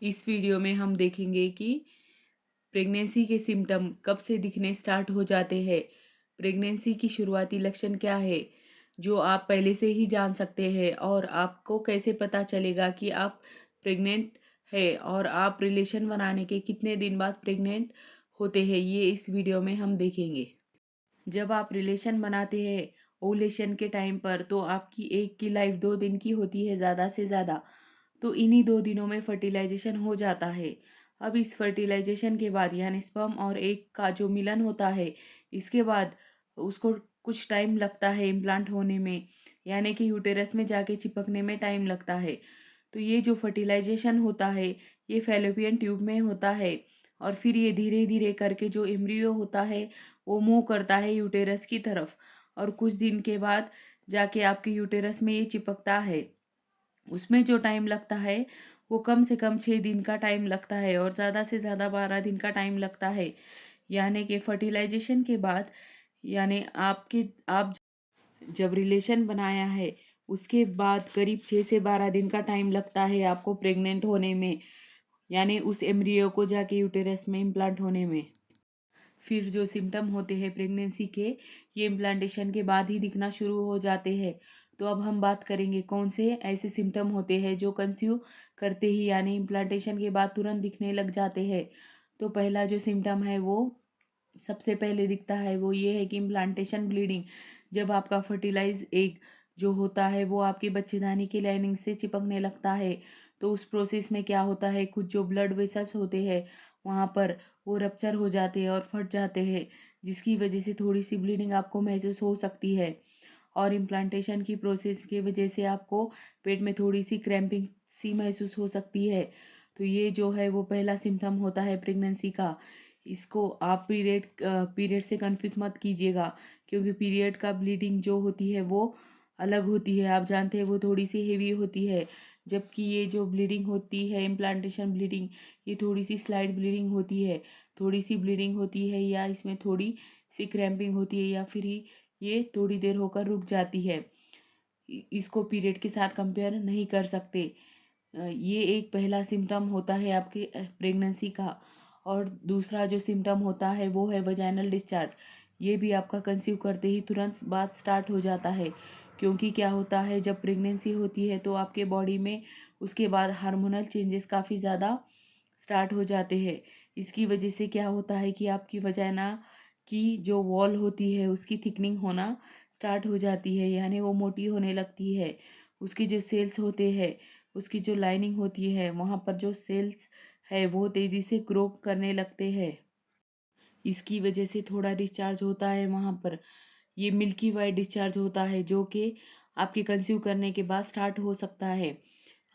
इस वीडियो में हम देखेंगे कि प्रेगनेंसी के सिम्टम कब से दिखने स्टार्ट हो जाते हैं। प्रेगनेंसी की शुरुआती लक्षण क्या है जो आप पहले से ही जान सकते हैं, और आपको कैसे पता चलेगा कि आप प्रेग्नेंट है, और आप रिलेशन बनाने के कितने दिन बाद प्रेग्नेंट होते हैं, ये इस वीडियो में हम देखेंगे। जब आप रिलेशन बनाते हैं ओवुलेशन के टाइम पर, तो आपकी एक की लाइफ 2 दिन की होती है ज़्यादा से ज़्यादा। तो इन्हीं 2 दिनों में फर्टिलाइजेशन हो जाता है। अब इस फर्टिलाइजेशन के बाद यानी स्पर्म और एग का जो मिलन होता है, इसके बाद उसको कुछ टाइम लगता है इम्प्लांट होने में, यानी कि यूटेरस में जाके चिपकने में टाइम लगता है। तो ये जो फर्टिलाइजेशन होता है, ये फैलोपियन ट्यूब में होता है, और फिर ये धीरे धीरे करके जो एम्ब्रियो होता है वो मूव करता है यूटेरस की तरफ, और कुछ दिन के बाद जाके आपके यूटेरस में ये चिपकता है। उसमें जो टाइम लगता है वो कम से कम 6 दिन का टाइम लगता है, और ज़्यादा से ज़्यादा 12 दिन का टाइम लगता है। यानी कि फर्टिलाइजेशन के बाद, यानी आप जब रिलेशन बनाया है उसके बाद करीब 6 से 12 दिन का टाइम लगता है आपको प्रेग्नेंट होने में, यानी उस एम्ब्रियो को जाके यूटेरस में इम्प्लांट होने में। फिर जो सिम्टम होते हैं प्रेगनेंसी के, ये इम्प्लांटेशन के बाद ही दिखना शुरू हो जाते हैं। तो अब हम बात करेंगे कौन से ऐसे सिम्टम होते हैं जो कंसीव करते ही यानी इम्प्लांटेशन के बाद तुरंत दिखने लग जाते हैं। तो पहला जो सिम्टम है वो सबसे पहले दिखता है, वो ये है कि इम्प्लांटेशन ब्लीडिंग। जब आपका फर्टिलाइज एग जो होता है वो आपकी बच्चेदानी की लाइनिंग से चिपकने लगता है, तो उस प्रोसेस में क्या होता है, कुछ जो ब्लड वेसल्स होते हैं वहाँ पर वो रप्चर हो जाते हैं और फट जाते हैं, जिसकी वजह से थोड़ी सी ब्लीडिंग आपको महसूस हो सकती है। और इम्प्लांटेशन की प्रोसेस की वजह से आपको पेट में थोड़ी सी क्रैम्पिंग सी महसूस हो सकती है। तो ये जो है वो पहला सिम्टम होता है प्रेगनेंसी का। इसको आप पीरियड से कंफ्यूज मत कीजिएगा, क्योंकि पीरियड का ब्लीडिंग जो होती है वो अलग होती है, आप जानते हैं वो थोड़ी सी हेवी होती है। जबकि ये जो ब्लीडिंग होती है इम्प्लांटेशन ब्लीडिंग, ये थोड़ी सी स्लाइड ब्लीडिंग होती है। थोड़ी सी ब्लीडिंग होती है या इसमें थोड़ी सी क्रैम्पिंग होती है, या फिर ये थोड़ी देर होकर रुक जाती है। इसको पीरियड के साथ कंपेयर नहीं कर सकते। ये एक पहला सिम्टम होता है आपके प्रेगनेंसी का। और दूसरा जो सिम्टम होता है वो है वजाइनल डिस्चार्ज। ये भी आपका कंसीव करते ही तुरंत बाद स्टार्ट हो जाता है, क्योंकि क्या होता है जब प्रेगनेंसी होती है तो आपके बॉडी में उसके बाद हार्मोनल चेंजेस काफ़ी ज़्यादा स्टार्ट हो जाते हैं। इसकी वजह से क्या होता है कि आपकी वजाइना की जो वॉल होती है उसकी थिकनिंग होना स्टार्ट हो जाती है, यानी वो मोटी होने लगती है। उसकी जो सेल्स होते हैं, उसकी जो लाइनिंग होती है वहाँ पर जो सेल्स है वो तेज़ी से ग्रो करने लगते हैं। इसकी वजह से थोड़ा डिस्चार्ज होता है वहाँ पर। ये मिल्की वाइट डिस्चार्ज होता है जो कि आपके कंसीव करने के बाद स्टार्ट हो सकता है।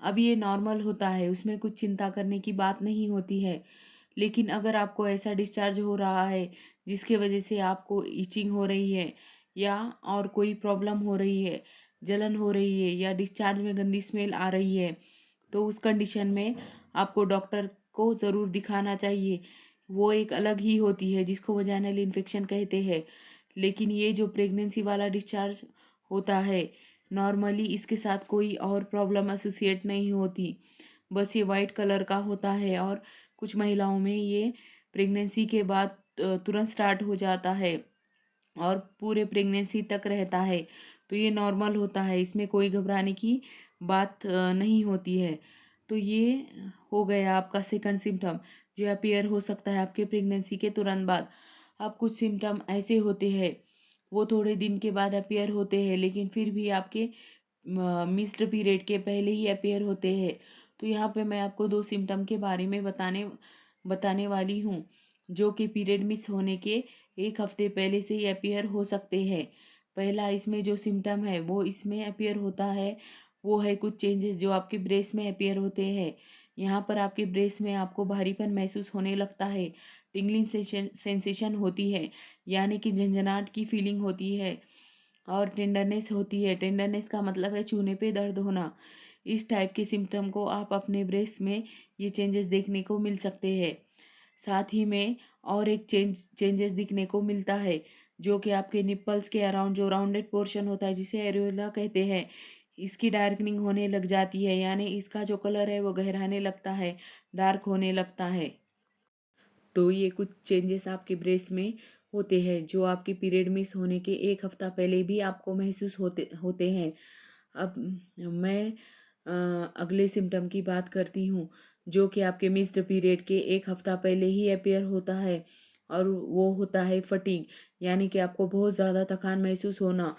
अब ये नॉर्मल होता है, उसमें कुछ चिंता करने की बात नहीं होती है। लेकिन अगर आपको ऐसा डिस्चार्ज हो रहा है जिसके वजह से आपको इचिंग हो रही है, या और कोई प्रॉब्लम हो रही है, जलन हो रही है, या डिस्चार्ज में गंदी स्मेल आ रही है, तो उस कंडीशन में आपको डॉक्टर को ज़रूर दिखाना चाहिए। वो एक अलग ही होती है जिसको वजाइनल इन्फेक्शन कहते हैं। लेकिन ये जो प्रेगनेंसी वाला डिस्चार्ज होता है, नॉर्मली इसके साथ कोई और प्रॉब्लम एसोसिएट नहीं होती, बस ये वाइट कलर का होता है। और कुछ महिलाओं में ये प्रेगनेंसी के बाद तुरंत स्टार्ट हो जाता है और पूरे प्रेगनेंसी तक रहता है। तो ये नॉर्मल होता है, इसमें कोई घबराने की बात नहीं होती है। तो ये हो गया आपका सेकंड सिम्टम जो अपीयर हो सकता है आपके प्रेगनेंसी के तुरंत बाद। अब कुछ सिम्टम ऐसे होते हैं वो थोड़े दिन के बाद अपीयर होते हैं, लेकिन फिर भी आपके मिस्ड पीरियड के पहले ही अपीयर होते हैं। तो यहाँ पे मैं आपको 2 सिम्टम के बारे में बताने बताने वाली हूँ, जो कि पीरियड मिस होने के 1 हफ्ते पहले से ही अपीयर हो सकते हैं। पहला इसमें जो सिम्टम है वो इसमें अपीयर होता है, वो है कुछ चेंजेस जो आपके ब्रेस्ट में अपीयर होते हैं। यहाँ पर आपके ब्रेस्ट में आपको भारीपन महसूस होने लगता है, टिंगलिंग सेंसेशन होती है, यानी कि झंझनाहट की फीलिंग होती है, और टेंडरनेस होती है। टेंडरनेस का मतलब है चूने पे दर्द होना। इस टाइप के सिम्टम को आप अपने ब्रेस्ट में ये चेंजेस देखने को मिल सकते हैं। साथ ही में और एक चेंजेस दिखने को मिलता है, जो कि आपके निप्पल्स के अराउंड जो राउंडेड पोर्शन होता है जिसे एरियोला कहते हैं, इसकी डार्कनिंग होने लग जाती है, यानी इसका जो कलर है वो गहराने लगता है, डार्क होने लगता है। तो ये कुछ चेंजेस आपके ब्रेस्ट में होते हैं जो आपके पीरियड मिस होने के 1 हफ्ता पहले भी आपको महसूस होते होते हैं। अब मैं अगले सिम्पटम की बात करती हूँ, जो कि आपके मिस्ड पीरियड के 1 हफ्ता पहले ही अपीयर होता है, और वो होता है फटीग, यानी कि आपको बहुत ज़्यादा थकान महसूस होना।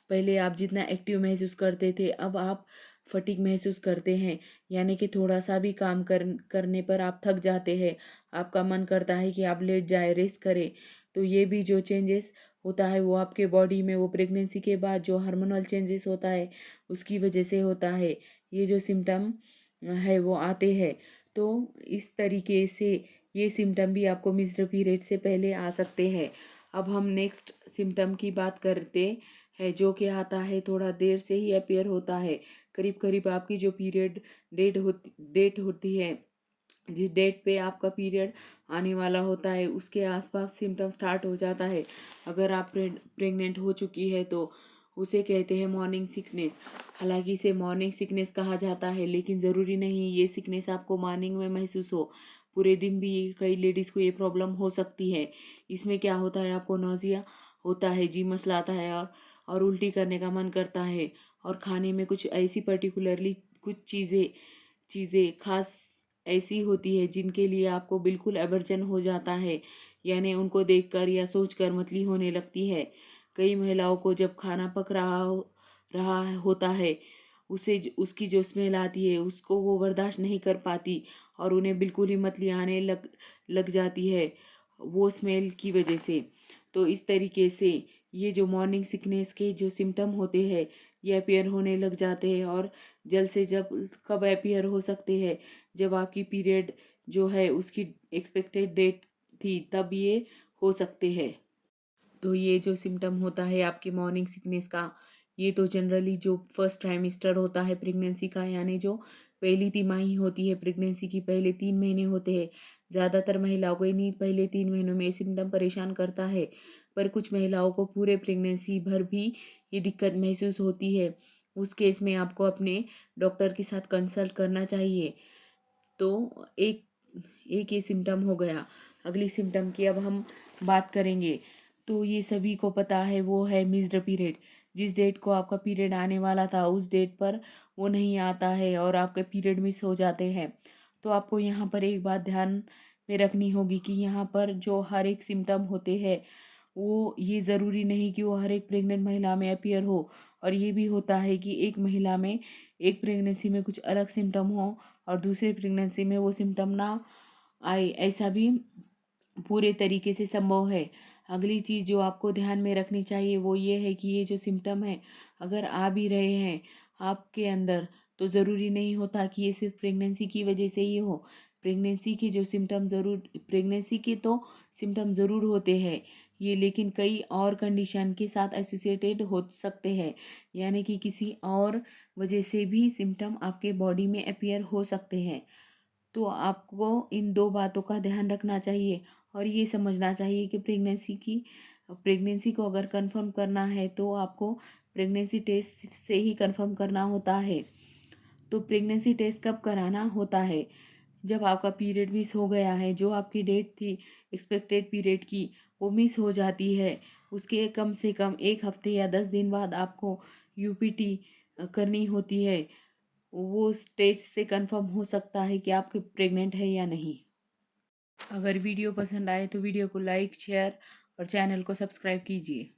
पहले आप जितना एक्टिव महसूस करते थे, अब आप फटीग महसूस करते हैं, यानी कि थोड़ा-सा भी काम करने पर आप थक जाते हैं। आपका मन करता है कि आप लेट जाएँ, रेस्ट करें। तो ये भी जो चेंजेस होता है वो आपके बॉडी में वो प्रेगनेंसी के बाद जो हार्मोनल चेंजेस होता है उसकी वजह से होता है। ये जो सिम्पटम है वो आते हैं। तो इस तरीके से ये सिम्पटम भी आपको मिस्ड पीरियड से पहले आ सकते हैं। अब हम नेक्स्ट सिम्पटम की बात करते हैं, जो कि आता है थोड़ा देर से ही अपीयर होता है। करीब-करीब आपकी जो पीरियड डेट होती है, जिस डेट पे आपका पीरियड आने वाला होता है उसके आसपास सिम्टम स्टार्ट हो जाता है। अगर आप प्रेग्नेंट हो चुकी है तो उसे कहते हैं मॉर्निंग सिकनेस। हालांकि इसे मॉर्निंग सिकनेस कहा जाता है, लेकिन ज़रूरी नहीं ये सिकनेस आपको मॉर्निंग में महसूस हो। पूरे दिन भी कई लेडीज़ को ये प्रॉब्लम हो सकती है। इसमें क्या होता है, आपको नौजिया होता है, जी मचलाता है, और उल्टी करने का मन करता है, और खाने में कुछ ऐसी पर्टिकुलरली कुछ चीज़ें चीज़ें खास ऐसी होती है जिनके लिए आपको बिल्कुल एवर्जन हो जाता है, यानी उनको देखकर या सोचकर मतली होने लगती है। कई महिलाओं को जब खाना पक रहा होता है, उसकी जो स्मेल आती है उसको वो बर्दाश्त नहीं कर पाती, और उन्हें बिल्कुल ही मतली आने लग जाती है वो स्मेल की वजह से। तो इस तरीके से ये जो मॉर्निंग सिकनेस के जो सिम्टम होते हैं ये अपीयर होने लग जाते हैं, और जल्द से जल्द कब अपीयर हो सकते हैं, जब आपकी पीरियड जो है उसकी एक्सपेक्टेड डेट थी तब ये हो सकते हैं। तो ये जो सिम्पटम होता है आपकी मॉर्निंग सिकनेस का, ये तो जनरली जो फर्स्ट ट्राइमेस्टर होता है प्रेगनेंसी का, यानी जो पहली तिमाही होती है प्रेगनेंसी की, पहले 3 महीने होते हैं। ज़्यादातर महिलाओं को इन्हीं पहले 3 महीनों में ये सिम्टम परेशान करता है, पर कुछ महिलाओं को पूरे प्रेगनेंसी भर भी ये दिक्कत महसूस होती है। उस केस में आपको अपने डॉक्टर के साथ कंसल्ट करना चाहिए। तो एक एक ये सिम्पटम हो गया। अगली सिम्पटम की अब हम बात करेंगे। तो ये सभी को पता है वो है मिस्ड पीरियड। जिस डेट को आपका पीरियड आने वाला था उस डेट पर वो नहीं आता है और आपके पीरियड मिस हो जाते हैं। तो आपको यहाँ पर एक बात ध्यान में रखनी होगी कि यहाँ पर जो हर एक सिम्पटम होते हैं वो ये ज़रूरी नहीं कि वो हर एक प्रेग्नेंट महिला में अपीयर हो, और ये भी होता है कि एक महिला में एक प्रेगनेंसी में कुछ अलग सिम्टम हो और दूसरे प्रेगनेंसी में वो सिम्टम ना आए, ऐसा भी पूरे तरीके से संभव है। अगली चीज़ जो आपको ध्यान में रखनी चाहिए वो ये है कि ये जो सिम्टम है अगर आ भी रहे हैं आपके अंदर, तो ज़रूरी नहीं होता कि ये सिर्फ प्रेगनेंसी की वजह से ही हो। प्रेगनेंसी के जो सिम्टम ज़रूर प्रेगनेंसी के तो सिम्टम ज़रूर होते हैं ये, लेकिन कई और कंडीशन के साथ एसोसिएटेड हो सकते हैं, यानी कि किसी और वजह से भी सिम्टम आपके बॉडी में अपीयर हो सकते हैं। तो आपको इन 2 बातों का ध्यान रखना चाहिए, और ये समझना चाहिए कि प्रेगनेंसी को अगर कंफर्म करना है तो आपको प्रेगनेंसी टेस्ट से ही कंफर्म करना होता है। तो प्रेगनेंसी टेस्ट कब कराना होता है? जब आपका पीरियड मिस हो गया है, जो आपकी डेट थी एक्सपेक्टेड पीरियड की वो मिस हो जाती है, उसके कम से कम 1 हफ्ते या 10 दिन बाद आपको यूपीटी करनी होती है। वो स्टेज से कंफर्म हो सकता है कि आप प्रेग्नेंट है या नहीं। अगर वीडियो पसंद आए तो वीडियो को लाइक, शेयर और चैनल को सब्सक्राइब कीजिए।